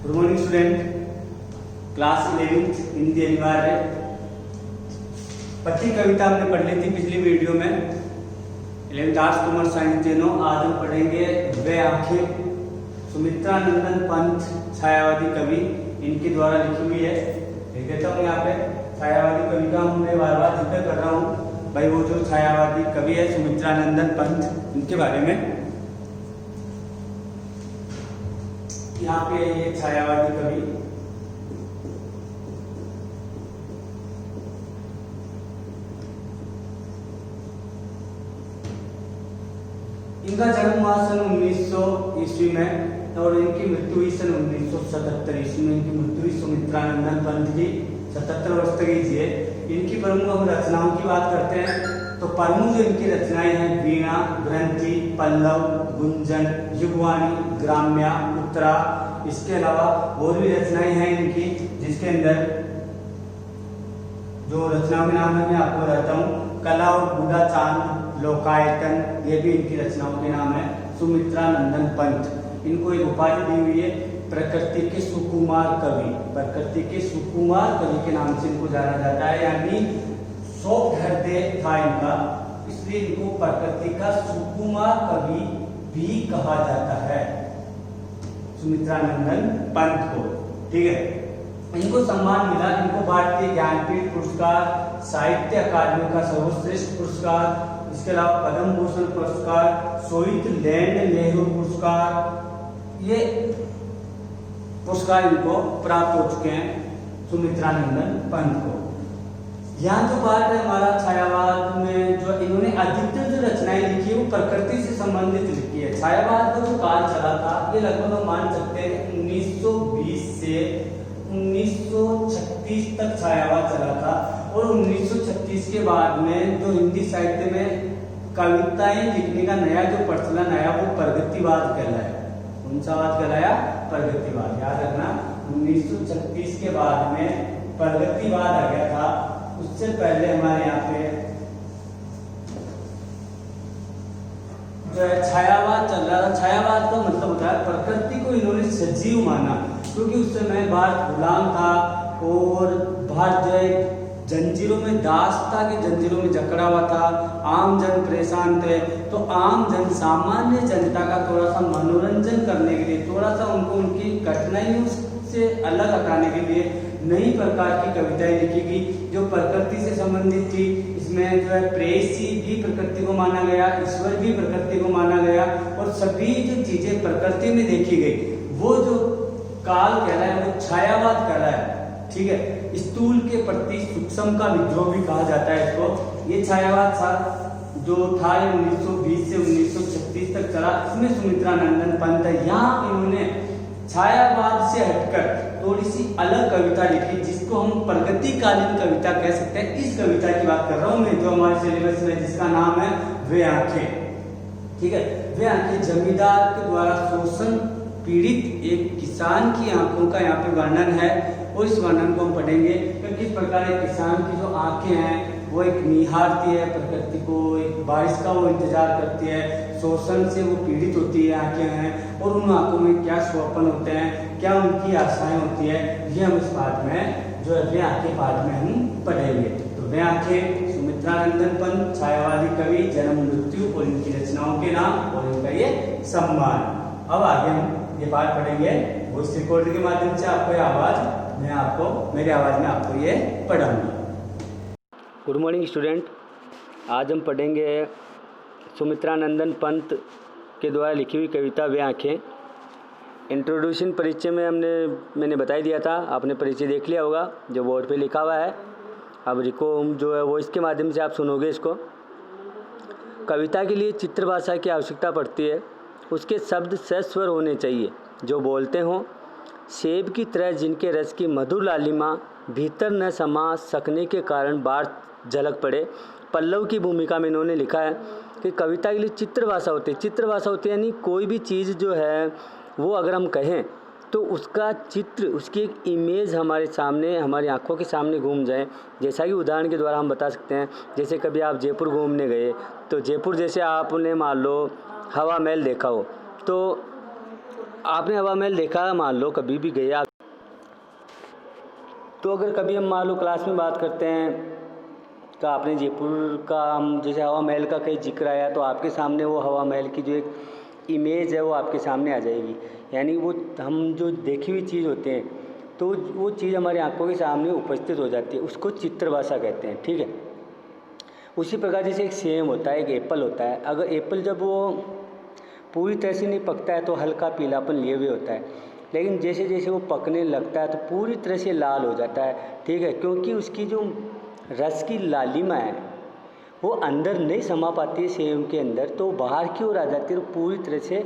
Good morning student, class 11 Hindi अनिवार्य। पहली कविता हमने पढ़ ली थी पिछली वीडियो में, 11th आर्ट्स कॉमर्स साइंस तीनों। आज हम पढ़ेंगे वे आंखें, सुमित्रा नंदन पंत छायावादी कवि, इनके द्वारा लिखी हुई है। लिख देता हूँ यहाँ पे, छायावादी कवि का मैं बार बार जिक्र कर रहा हूँ भाई। वो जो छायावादी कवि है सुमित्रा नंदन पंत, इनके बारे में यहाँ पे ये छायावादी कवि। इनका जन्म हुआ सन 1900 ईस्वी में और इनकी मृत्यु हुई सन 1977 ईस्वी में। इनकी मृत्यु हुई सुमित्रा नंदन पंत की, 77 वर्ष तक जिए। इनकी प्रमुख हम रचनाओं की बात करते हैं तो प्रमुख जो इनकी रचनाएं हैं वीणा, ग्रंथि, पल्लव, गुंजन, युगवाणी, ग्राम्या, उत्तरा। इसके अलावा और भी रचनाएं हैं इनकी, जिसके अंदर जो रचनाओं के नाम है मैं आपको बताता हूँ। कला और बूढ़ा चांद, लोकायतन, ये भी इनकी रचनाओं के नाम है। सुमित्रा नंदन पंत, इनको एक उपाधि दी हुई है प्रकृति के सुकुमार कवि। प्रकृति के सुकुमार कवि के नाम से इनको जाना जाता है, यानी सॉफ्ट हृदय था इनका, इसलिए इनको प्रकृति का सुकुमार कवि भी कहा जाता है, सुमित्रा नंदन पंत को। ठीक है, इनको सम्मान मिला। इनको भारतीय ज्ञानपीठ पुरस्कार, साहित्य अकादमी का सर्वश्रेष्ठ पुरस्कार, इसके अलावा पद्म भूषण पुरस्कार, सोहित लैंड नेहरू पुरस्कार, ये पुरस्कार इनको प्राप्त हो चुके हैं सुमित्रा नंदन पंत को। यहाँ जो बात है हमारा छायावाद में, जो इन्होंने अधिकतर जो रचनाएं लिखी है वो प्रकृति से संबंधित लिखी है। छायावाद का जो काल चला था ये लगभग हम मान सकते हैं 1920 से 1936 तक छायावाद चला था। और 1936 के बाद में जो हिंदी साहित्य में कविताएं लिखने का नया जो प्रचलन आया वो प्रगतिवाद कहलाया। कौन सा वाद कहलाया? प्रगतिवाद। याद रखना, 1936 के बाद में प्रगतिवाद आ गया था। उससे पहले हमारे यहाँ पे जो है छायावाद चल रहा था। छायावाद का मतलब होता है प्रकृति को इन्होंने सजीव माना, क्योंकि उस समय भारत गुलाम था और भारत जो है जंजीरों में दास था, कि जंजीरों में जकड़ा हुआ था। आम जन परेशान थे, तो आम जन, सामान्य जनता का थोड़ा सा मनोरंजन करने के लिए, थोड़ा सा उनको उनकी कठिनाइयों से अलग हटाने के लिए नई प्रकार की कविताएं लिखी गई जो प्रकृति से संबंधित थी। इसमें जो है प्रेयसी भी प्रकृति को माना गया, ईश्वर भी प्रकृति को माना गया, और सभी जो चीजें प्रकृति में देखी गई वो जो काल कहला है वो छायावाद कहला है। ठीक है, स्थूल के प्रति सूक्ष्म का विद्रोह भी कहा जाता है इसको। ये छायावाद था जो था 1920 से 1936 तक चला। इसमें सुमित्रा नंदन पंत है, यहाँ इन्होंने छायावाद से हटकर थोड़ी सी अलग कविता लिखी, जिसको हम प्रगतिकालीन कविता कह सकते हैं। इस कविता की बात कर रहा हूं मैं, जो हमारे सिलेबस में, जिसका नाम है वे आंखें। ठीक है, वे आंखें जमींदार के द्वारा शोषण पीड़ित एक किसान की आंखों का यहाँ पे वर्णन है, और इस वर्णन को हम पढ़ेंगे कि किस प्रकार एक किसान की जो आंखें हैं वो एक निहारती है प्रकृति को, एक बारिश का वो इंतजार करती है, शोषण से वो पीड़ित होती है आंखें हैं, और उन आंखों में क्या स्वप्न होते हैं, क्या उनकी आशाएं होती है, ये हम इस पाठ में जो है वे आंखें पाठ में हम पढ़ेंगे। तो वे आंखें, सुमित्रा नंदन पंत छायावादी कवि, जन्म मृत्यु और इनकी रचनाओं के नाम और इनका ये सम्मान। अब आगे हम ये पाठ पढ़ेंगे वॉइस रिकॉर्ड के माध्यम से। आपको ये आवाज मैं आपको, मेरी आवाज में आपको ये पढ़ाऊंगा। गुड मॉर्निंग स्टूडेंट, आज हम पढ़ेंगे सुमित्रा नंदन पंत के द्वारा लिखी हुई कविता वे आंखें। इंट्रोड्यूशन परिचय में मैंने बता ही दिया था, आपने परिचय देख लिया होगा जो बोर्ड पे लिखा हुआ है। अब रिको जो है वो इसके माध्यम से आप सुनोगे इसको। कविता के लिए चित्र भाषा की आवश्यकता पड़ती है। उसके शब्द सस्वर होने चाहिए जो बोलते हों, सेब की तरह जिनके रस की मधुर लालिमा भीतर न समा सकने के कारण बाहर झलक पड़े। पल्लव की भूमिका में इन्होंने लिखा है कि कविता के लिए चित्र भाषा होती है। चित्र भाषा होती है यानी कोई भी चीज़ जो है वो अगर हम कहें तो उसका चित्र, उसकी एक इमेज हमारे सामने, हमारी आंखों के सामने घूम जाए। जैसा कि उदाहरण के द्वारा हम बता सकते हैं, जैसे कभी आप जयपुर घूमने गए तो जयपुर जैसे आपने मान लो हवा महल देखा हो, तो आपने हवा महल देखा, मान लो कभी भी गए आप, तो अगर कभी हम मान लो क्लास में बात करते हैं तो आपने जयपुर का, हम जैसे हवा महल का कहीं जिक्र आया तो आपके सामने वो हवा महल की जो एक इमेज है वो आपके सामने आ जाएगी। यानी वो हम जो देखी हुई चीज़ होते हैं तो वो चीज़ हमारी आंखों के सामने उपस्थित हो जाती है, उसको चित्रभाषा कहते हैं। ठीक है, उसी प्रकार जैसे एक सेम होता है, एक एप्पल होता है। अगर एप्पल जब वो पूरी तरह से नहीं पकता है तो हल्का पीलापन लिए हुए होता है, लेकिन जैसे जैसे वो पकने लगता है तो पूरी तरह से लाल हो जाता है। ठीक है, क्योंकि उसकी जो रस की लालिमा है वो अंदर नहीं समा पाती है सेब के अंदर, तो बाहर की ओर आ जाती है और पूरी तरह से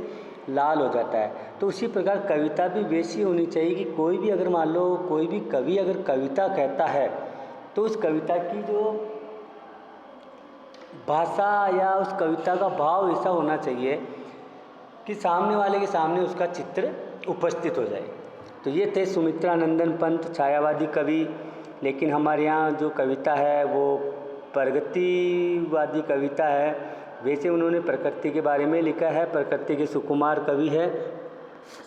लाल हो जाता है। तो उसी प्रकार कविता भी वैसी होनी चाहिए कि कोई भी अगर मान लो कोई भी कवि अगर कविता कहता है तो उस कविता की जो भाषा या उस कविता का भाव ऐसा होना चाहिए कि सामने वाले के सामने उसका चित्र उपस्थित हो जाए। तो ये थे सुमित्रा नंदन पंत, छायावादी कवि। लेकिन हमारे यहाँ जो कविता है वो प्रगतिवादी कविता है। वैसे उन्होंने प्रकृति के बारे में लिखा है, प्रकृति के सुकुमार कवि है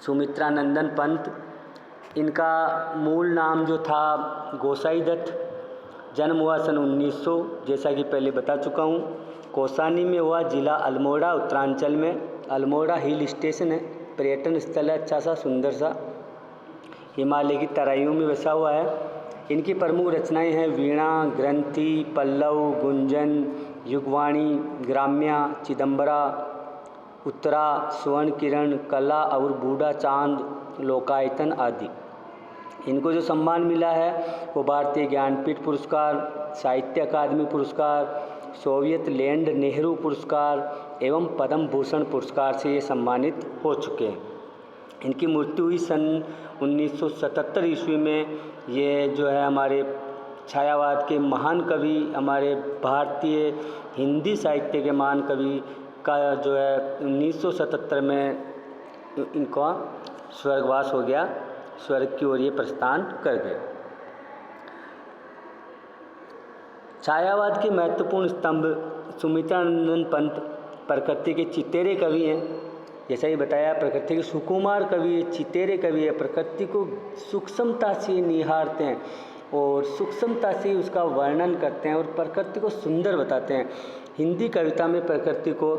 सुमित्रा नंदन पंत। इनका मूल नाम जो था गोसाई दत्त, जन्म हुआ सन 1900, जैसा कि पहले बता चुका हूँ। कौसानी में हुआ, जिला अल्मोड़ा, उत्तरांचल में। अल्मोड़ा हिल स्टेशन है, पर्यटन स्थल है अच्छा सा सुंदर सा, हिमालय की तराइयों में बसा हुआ है। इनकी प्रमुख रचनाएं हैं वीणा, ग्रंथि, पल्लव, गुंजन, युगवाणी, ग्राम्या, चिदंबरा, उत्तरा, स्वर्ण किरण, कला और बूढ़ा चांद, लोकायतन आदि। इनको जो सम्मान मिला है वो भारतीय ज्ञानपीठ पुरस्कार, साहित्य अकादमी पुरस्कार, सोवियत लैंड नेहरू पुरस्कार एवं पद्म भूषण पुरस्कार से ये सम्मानित हो चुके हैं। इनकी मृत्यु हुई सन 1977 ईस्वी में। ये जो है हमारे छायावाद के महान कवि, हमारे भारतीय हिंदी साहित्य के महान कवि का जो है 1977 में इनका स्वर्गवास हो गया, स्वर्ग की ओर ये प्रस्थान कर गए। छायावाद के महत्वपूर्ण स्तंभ सुमित्रा नंदन पंत प्रकृति के चितेरे कवि हैं। जैसा ही बताया, प्रकृति के सुकुमार कवि है, चितेरे कवि है। प्रकृति को सूक्ष्मता से निहारते हैं और सूक्ष्मता से उसका वर्णन करते हैं और प्रकृति को सुंदर बताते हैं। हिंदी कविता में प्रकृति को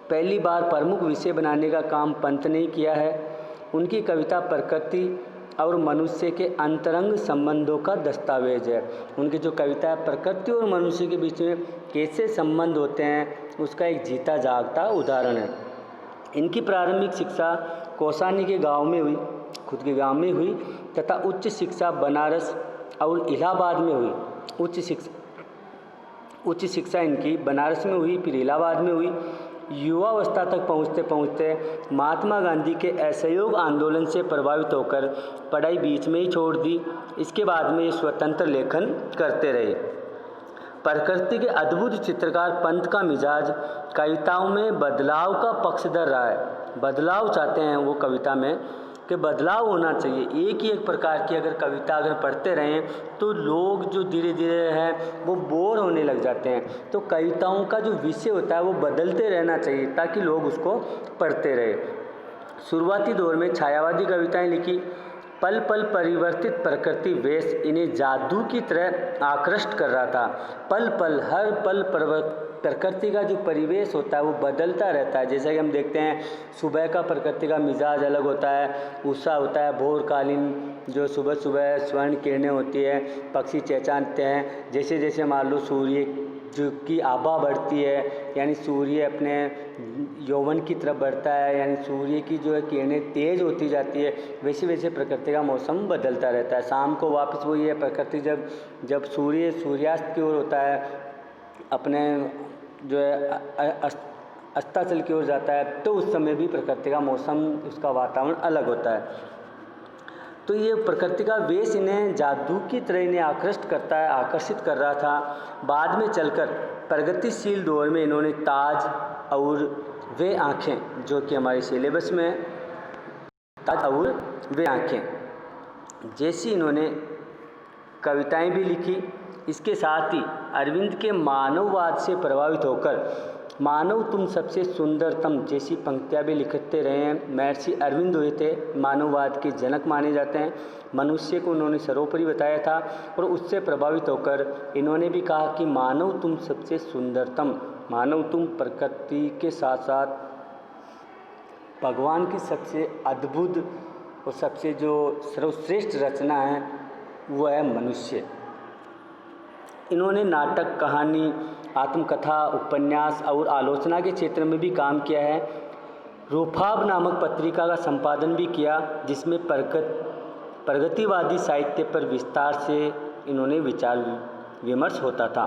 पहली बार प्रमुख विषय बनाने का काम पंत ने किया है। उनकी कविता प्रकृति और मनुष्य के अंतरंग संबंधों का दस्तावेज है। उनकी जो कविता है प्रकृति और मनुष्य के बीच में कैसे संबंध होते हैं उसका एक जीता जागता उदाहरण है। इनकी प्रारंभिक शिक्षा कौसानी के गांव में हुई, खुद के गांव में हुई, तथा उच्च शिक्षा बनारस और इलाहाबाद में हुई। उच्च शिक्षा इनकी बनारस में हुई, फिर इलाहाबाद में हुई। युवावस्था तक पहुँचते पहुँचते महात्मा गांधी के असहयोग आंदोलन से प्रभावित होकर पढ़ाई बीच में ही छोड़ दी। इसके बाद में ये स्वतंत्र लेखन करते रहे। प्रकृति के अद्भुत चित्रकार पंत का मिजाज कविताओं में बदलाव का पक्षधर रहा है। बदलाव चाहते हैं वो कविता में कि बदलाव होना चाहिए। एक ही एक प्रकार की अगर कविता अगर पढ़ते रहें तो लोग जो धीरे धीरे हैं वो बोर होने लग जाते हैं। तो कविताओं का जो विषय होता है वो बदलते रहना चाहिए ताकि लोग उसको पढ़ते रहे। शुरुआती दौर में छायावादी कविताएं लिखी। पल पल परिवर्तित प्रकृति वेश इन्हें जादू की तरह आकृष्ट कर रहा था। पल पल, हर पल प्रकृति का जो परिवेश होता है वो बदलता रहता है। जैसा कि हम देखते हैं सुबह का प्रकृति का मिजाज अलग होता है, उत्साह होता है। भोरकालीन जो सुबह सुबह स्वर्ण किरणें होती है, पक्षी चहचहाते हैं। जैसे जैसे मान लो सूर्य जो की आभा बढ़ती है, यानी सूर्य अपने यौवन की तरफ बढ़ता है, यानी सूर्य की जो है किरणें तेज़ होती जाती है, वैसे वैसे प्रकृति का मौसम बदलता रहता है। शाम को वापस वही है प्रकृति, जब सूर्य सूर्यास्त की ओर होता है, अपने जो है अस्ताचल की ओर जाता है, तो उस समय भी प्रकृति का मौसम, उसका वातावरण अलग होता है। तो ये प्रकृति का वेश इन्हें जादू की तरह इन्हें आकर्षित कर रहा था। बाद में चलकर प्रगतिशील दौर में इन्होंने ताज और वे आँखें, जो कि हमारे सिलेबस में है, ताज और वे आँखें जैसी इन्होंने कविताएं भी लिखी। इसके साथ ही अरविंद के मानववाद से प्रभावित होकर मानव तुम सबसे सुंदरतम जैसी पंक्तियाँ भी लिखते रहे हैं। महर्षि अरविंद हुए थे मानववाद के जनक माने जाते हैं। मनुष्य को उन्होंने सर्वोपरि बताया था और उससे प्रभावित होकर इन्होंने भी कहा कि मानव तुम सबसे सुंदरतम, मानव तुम प्रकृति के साथ साथ भगवान की सबसे अद्भुत और सबसे जो सर्वश्रेष्ठ रचना है वो है मनुष्य। इन्होंने नाटक, कहानी, आत्मकथा, उपन्यास और आलोचना के क्षेत्र में भी काम किया है। रूफाब नामक पत्रिका का संपादन भी किया, जिसमें प्रगतिवादी साहित्य पर विस्तार से इन्होंने विचार विमर्श होता था।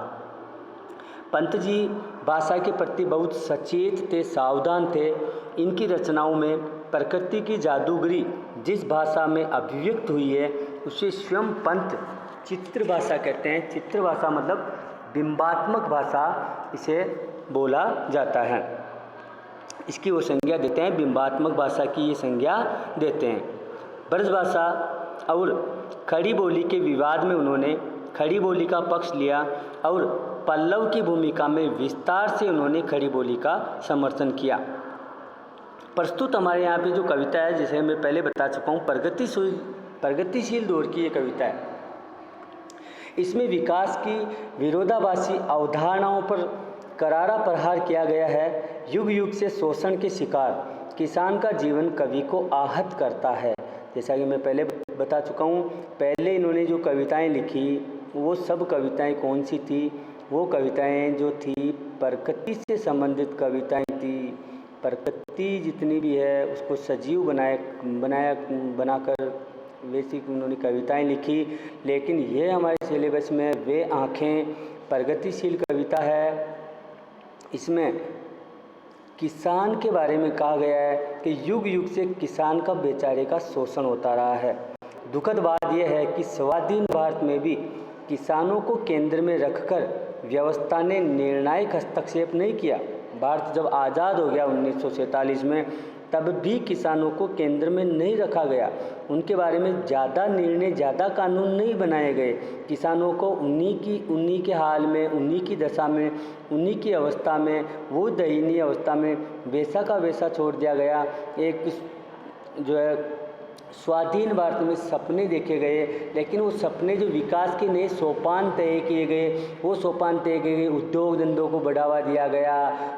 पंत जी भाषा के प्रति बहुत सचेत थे, सावधान थे। इनकी रचनाओं में प्रकृति की जादूगरी जिस भाषा में अभिव्यक्त हुई है उसे स्वयं पंत चित्र भाषा कहते हैं। चित्र भाषा मतलब बिंबात्मक भाषा इसे बोला जाता है। इसकी वो संज्ञा देते हैं, बिंबात्मक भाषा की ये संज्ञा देते हैं। ब्रज भाषा और खड़ी बोली के विवाद में उन्होंने खड़ी बोली का पक्ष लिया और पल्लव की भूमिका में विस्तार से उन्होंने खड़ी बोली का समर्थन किया। प्रस्तुत हमारे यहाँ पे जो कविता है, जिसे मैं पहले बता चुका हूँ, प्रगतिशील दौर की ये कविता है। इसमें विकास की विरोधाभासी अवधारणाओं पर करारा प्रहार किया गया है। युग युग से शोषण के शिकार किसान का जीवन कवि को आहत करता है। जैसा कि मैं पहले बता चुका हूँ, पहले इन्होंने जो कविताएं लिखी वो सब कविताएं कौन सी थी? वो कविताएं जो थी प्रकृति से संबंधित कविताएं थी। प्रकृति जितनी भी है उसको सजीव बनाकर वैसी उन्होंने कविताएं लिखी। लेकिन ये हमारे सिलेबस में वे आँखें प्रगतिशील कविता है। इसमें किसान के बारे में कहा गया है कि युग युग से किसान का बेचारे का शोषण होता रहा है। दुखद बात यह है कि स्वाधीन भारत में भी किसानों को केंद्र में रखकर व्यवस्था ने निर्णायक हस्तक्षेप नहीं किया। भारत जब आज़ाद हो गया 1947 में, तब भी किसानों को केंद्र में नहीं रखा गया। उनके बारे में ज़्यादा निर्णय, ज़्यादा कानून नहीं बनाए गए। किसानों को उन्हीं के हाल में, उन्हीं की दशा में, उन्हीं की अवस्था में, वो दयनीय अवस्था में वैसा का वैसा छोड़ दिया गया। एक जो है स्वाधीन भारत में सपने देखे गए, लेकिन वो सपने जो विकास के नए सोपान तय किए गए, वो सोपान तय किए गए, उद्योग धंधों को बढ़ावा दिया गया।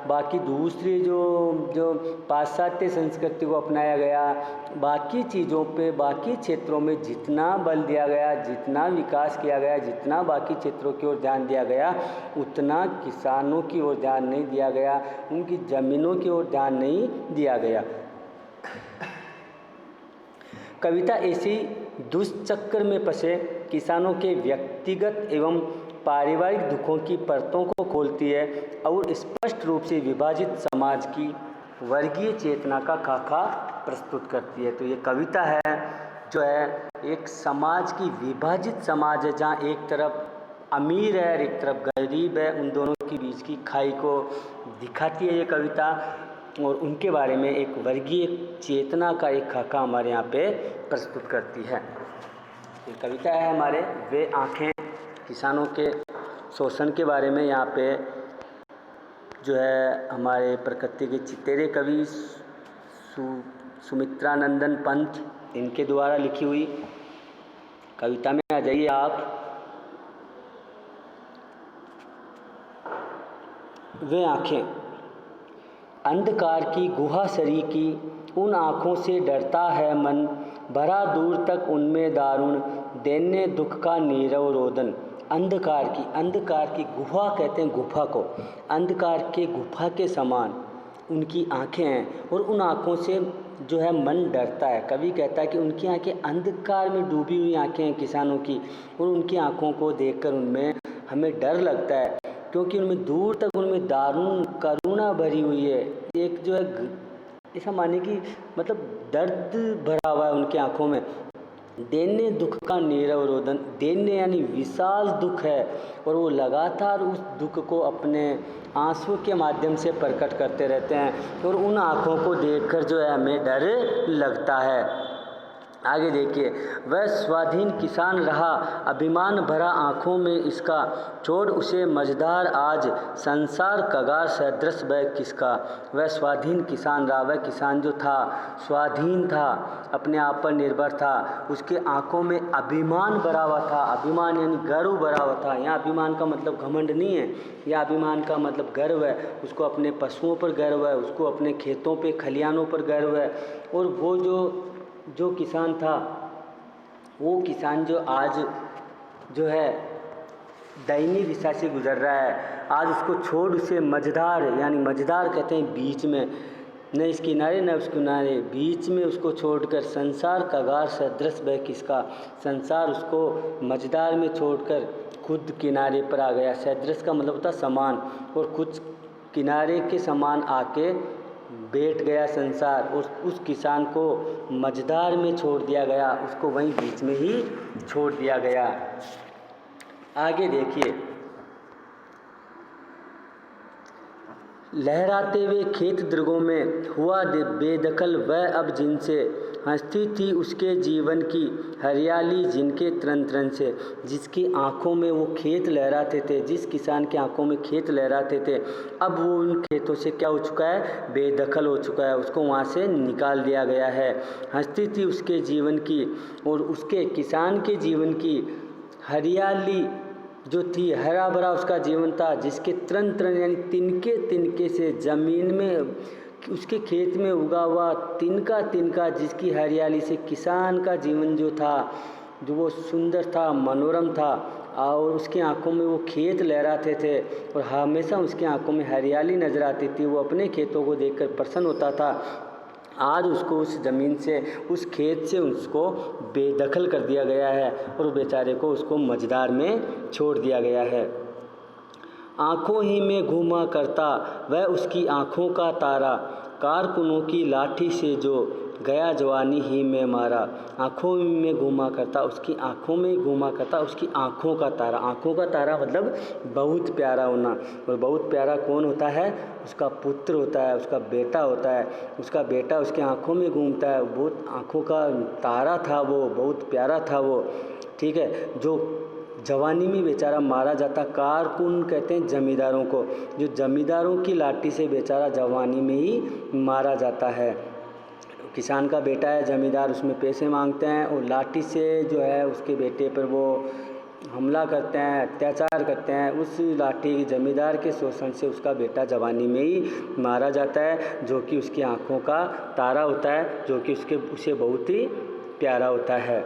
बाकी दूसरी जो पाश्चात्य संस्कृति को अपनाया गया, बाकी चीज़ों पे, बाकी क्षेत्रों में जितना बल दिया गया, जितना विकास किया गया, जितना बाकी क्षेत्रों की ओर ध्यान दिया गया, उतना किसानों की ओर ध्यान नहीं दिया गया, उनकी ज़मीनों की ओर ध्यान नहीं दिया गया। कविता ऐसी दुष्चक्र में फंसे किसानों के व्यक्तिगत एवं पारिवारिक दुखों की परतों को खोलती है और स्पष्ट रूप से विभाजित समाज की वर्गीय चेतना का खाका प्रस्तुत करती है। तो ये कविता है जो है एक समाज की विभाजित समाज है, जहाँ एक तरफ अमीर है और एक तरफ गरीब है, उन दोनों के बीच की खाई को दिखाती है ये कविता, और उनके बारे में एक वर्गीय चेतना का एक खाका हमारे यहाँ पे प्रस्तुत करती है। ये कविता है हमारे वे आँखें, किसानों के शोषण के बारे में। यहाँ पे जो है हमारे प्रकृति के चितेरे कवि सुमित्रानंदन पंत, इनके द्वारा लिखी हुई कविता में आ जाइए आप। वे आँखें, अंधकार की गुहा सरी की उन आँखों से डरता है मन, भरा दूर तक उनमें दारुण दैन्य दुख का नीरव रोदन। अंधकार की गुहा कहते हैं गुफा को, अंधकार के गुफा के समान उनकी आँखें हैं और उन आँखों से जो है मन डरता है। कवि कहता है कि उनकी आँखें अंधकार में डूबी हुई आँखें हैं किसानों की, और उनकी आँखों को देखकर उनमें हमें डर लगता है, क्योंकि उनमें दूर तक उनमें दारुण करुणा भरी हुई है। एक जो है ऐसा माने कि मतलब दर्द भरा हुआ है उनकी आंखों में। दैन्य दुख का नीरव रोदन, दैन्य यानी विशाल दुख है, और वो लगातार उस दुख को अपने आंसू के माध्यम से प्रकट करते रहते हैं, और उन आँखों को देखकर जो है हमें डर लगता है। आगे देखिए, वह स्वाधीन किसान रहा, अभिमान भरा आँखों में इसका, छोड़ उसे मझधार आज, संसार कगार सदृश वह किसका। वह स्वाधीन किसान रहा, वह किसान जो था स्वाधीन था, अपने आप पर निर्भर था, उसके आँखों में अभिमान भरा हुआ था। अभिमान यानी गर्व भरा हुआ था। यहाँ अभिमान का मतलब घमंड नहीं है, यह अभिमान का मतलब गर्व है। उसको अपने पशुओं पर गर्व है, उसको अपने खेतों पे खलिहानों पर गर्व है। और वो जो किसान था, वो किसान जो आज जो है दयनीय दिशा से गुजर रहा है, आज उसको छोड़ उसे मझधार, यानी मझधार कहते हैं बीच में, न इस किनारे न उस किनारे, बीच में उसको छोड़कर संसार कगार सदृश वह किसका। संसार उसको मझधार में छोड़कर खुद किनारे पर आ गया। सदृश का मतलब होता समान, और कुछ किनारे के समान आके बैठ गया संसार, और उस किसान को मझधार में छोड़ दिया गया, उसको वहीं बीच में ही छोड़ दिया गया। आगे देखिए, लहराते हुए खेत दृगों में हुआ बेदखल वह, अब जिनसे हंसती थी उसके जीवन की हरियाली, जिनके तन तन से। जिसकी आंखों में वो खेत लहराते थे, जिस किसान की आंखों में खेत लहराते थे, अब वो उन खेतों से क्या हो चुका है, बेदखल हो चुका है, उसको वहाँ से निकाल दिया गया है। हंसती थी उसके जीवन की, और उसके किसान के जीवन की हरियाली जो थी, हरा भरा उसका जीवन था, जिसके तन तन यानी तिनके तिनके से ज़मीन में उसके खेत में उगा हुआ तिनका तिनका, जिसकी हरियाली से किसान का जीवन जो था, जो वो सुंदर था, मनोरम था, और उसकी आंखों में वो खेत लहराते थे, और हमेशा उसकी आंखों में हरियाली नज़र आती थी। वो अपने खेतों को देखकर प्रसन्न होता था। आज उसको उस ज़मीन से, उस खेत से उसको बेदखल कर दिया गया है, और बेचारे को उसको मझधार में छोड़ दिया गया है। आँखों ही में घूमा करता वह उसकी आँखों का तारा, कारकुनों की लाठी से जो गया जवानी ही में मारा। आँखों में घूमा करता, उसकी आँखों में घूमा करता, उसकी आँखों का तारा। आँखों का तारा मतलब बहुत प्यारा होना, और बहुत प्यारा कौन होता है, उसका पुत्र होता है, उसका बेटा होता है। उसका बेटा उसके आँखों में घूमता है, बहुत आँखों का तारा था वो, बहुत प्यारा था वो, ठीक है। जो जवानी में बेचारा मारा जाता, कारकुन कहते हैं जमींदारों को, जो जमींदारों की लाठी से बेचारा जवानी में ही मारा जाता है। किसान का बेटा है, जमींदार उसमें पैसे मांगते हैं, और लाठी से जो है उसके बेटे पर वो हमला करते हैं, अत्याचार करते हैं। उस लाठी जमींदार के शोषण से उसका बेटा जवानी में ही मारा जाता है, जो कि उसकी आँखों का तारा होता है, जो कि उसे बहुत ही प्यारा होता है।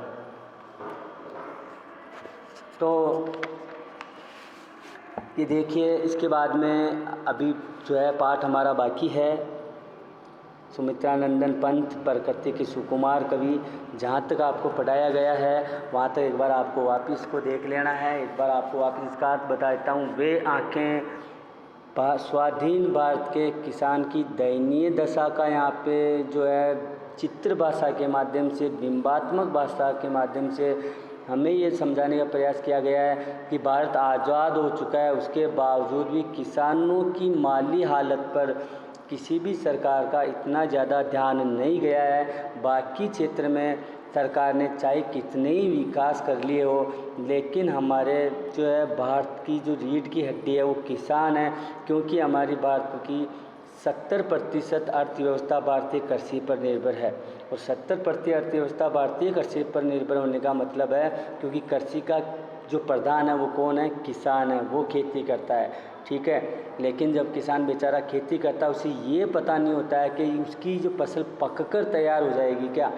तो ये देखिए, इसके बाद में अभी जो है पाठ हमारा बाकी है, सुमित्रानंदन पंत प्रकृति के सुकुमार कवि, जहाँ तक आपको पढ़ाया गया है वहाँ तक एक बार आपको वापस को देख लेना है। एक बार आपको वापस इसका अर्थ बता देता हूँ। वे आँखें स्वाधीन भारत के किसान की दयनीय दशा का यहाँ पे जो है चित्र भाषा के माध्यम से, बिंबात्मक भाषा के माध्यम से हमें ये समझाने का प्रयास किया गया है कि भारत आज़ाद हो चुका है, उसके बावजूद भी किसानों की माली हालत पर किसी भी सरकार का इतना ज़्यादा ध्यान नहीं गया है। बाकी क्षेत्र में सरकार ने चाहे कितने ही विकास कर लिए हो, लेकिन हमारे जो है भारत की जो रीढ़ की हड्डी है वो किसान है, क्योंकि हमारी भारत की 70% अर्थव्यवस्था भारतीय कृषि पर निर्भर है। और 70% अर्थव्यवस्था भारतीय कृषि पर निर्भर होने का मतलब है क्योंकि कृषि का जो प्रधान है वो कौन है, किसान है, वो खेती करता है, ठीक है। लेकिन जब किसान बेचारा खेती करता है, उसे ये पता नहीं होता है कि उसकी जो फसल पककर तैयार हो जाएगी क्या,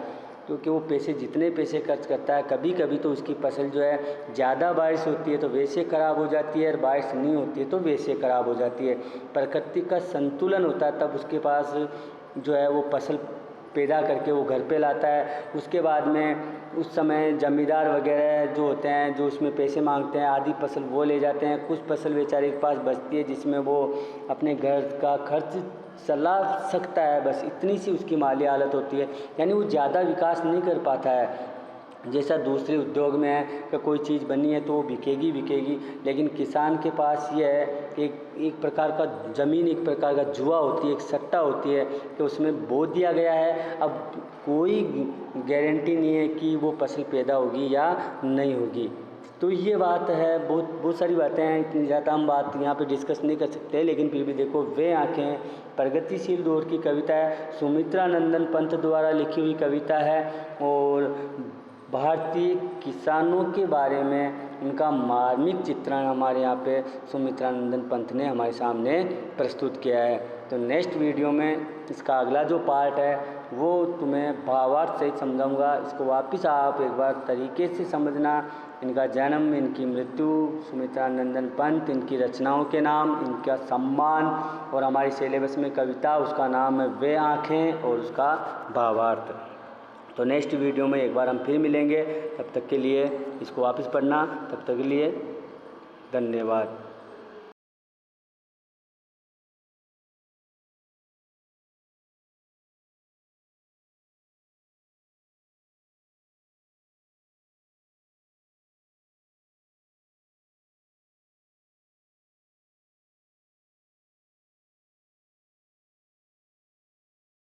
क्योंकि वो जितने पैसे खर्च करता है, कभी कभी तो उसकी फसल जो है ज़्यादा बारिश होती है तो वैसे ख़राब हो जाती है, और बारिश नहीं होती है तो वैसे ख़राब हो जाती है। प्रकृति का संतुलन होता है तब उसके पास जो है वो फसल पैदा करके वो घर पे लाता है। उसके बाद में उस समय जमींदार वगैरह जो होते हैं, जो उसमें पैसे मांगते हैं, आधी फसल वो ले जाते हैं, कुछ फसल बेचारे के पास बचती है जिसमें वो अपने घर का खर्च चला सकता है, बस इतनी सी उसकी माली हालत होती है, यानी वो ज़्यादा विकास नहीं कर पाता है। जैसा दूसरे उद्योग में है कि कोई चीज़ बनी है तो वो बिकेगी, लेकिन किसान के पास ये है कि एक प्रकार का ज़मीन, एक प्रकार का जुआ होती है, एक सट्टा होती है कि उसमें बो दिया गया है। अब कोई गारंटी नहीं है कि वो फसल पैदा होगी या नहीं होगी। तो ये बात है, बहुत सारी बातें हैं, इतनी ज़्यादा हम बात यहाँ पे डिस्कस नहीं कर सकते, लेकिन फिर भी देखो वे आँखें प्रगतिशील दौर की कविता है, सुमित्रा नंदन पंत द्वारा लिखी हुई कविता है और भारतीय किसानों के बारे में उनका मार्मिक चित्रण हमारे यहाँ पे सुमित्रा नंदन पंत ने हमारे सामने प्रस्तुत किया है। तो नेक्स्ट वीडियो में इसका अगला जो पार्ट है वो तुम्हें भावार्थ सहित समझाऊंगा। इसको वापस आप एक बार तरीके से समझना, इनका जन्म, इनकी मृत्यु, सुमित्रा नंदन पंत, इनकी रचनाओं के नाम, इनका सम्मान और हमारे सिलेबस में कविता उसका नाम है वे आँखें और उसका भावार्थ। तो नेक्स्ट वीडियो में एक बार हम फिर मिलेंगे, तब तक के लिए इसको वापस पढ़ना। तब तक के लिए धन्यवाद।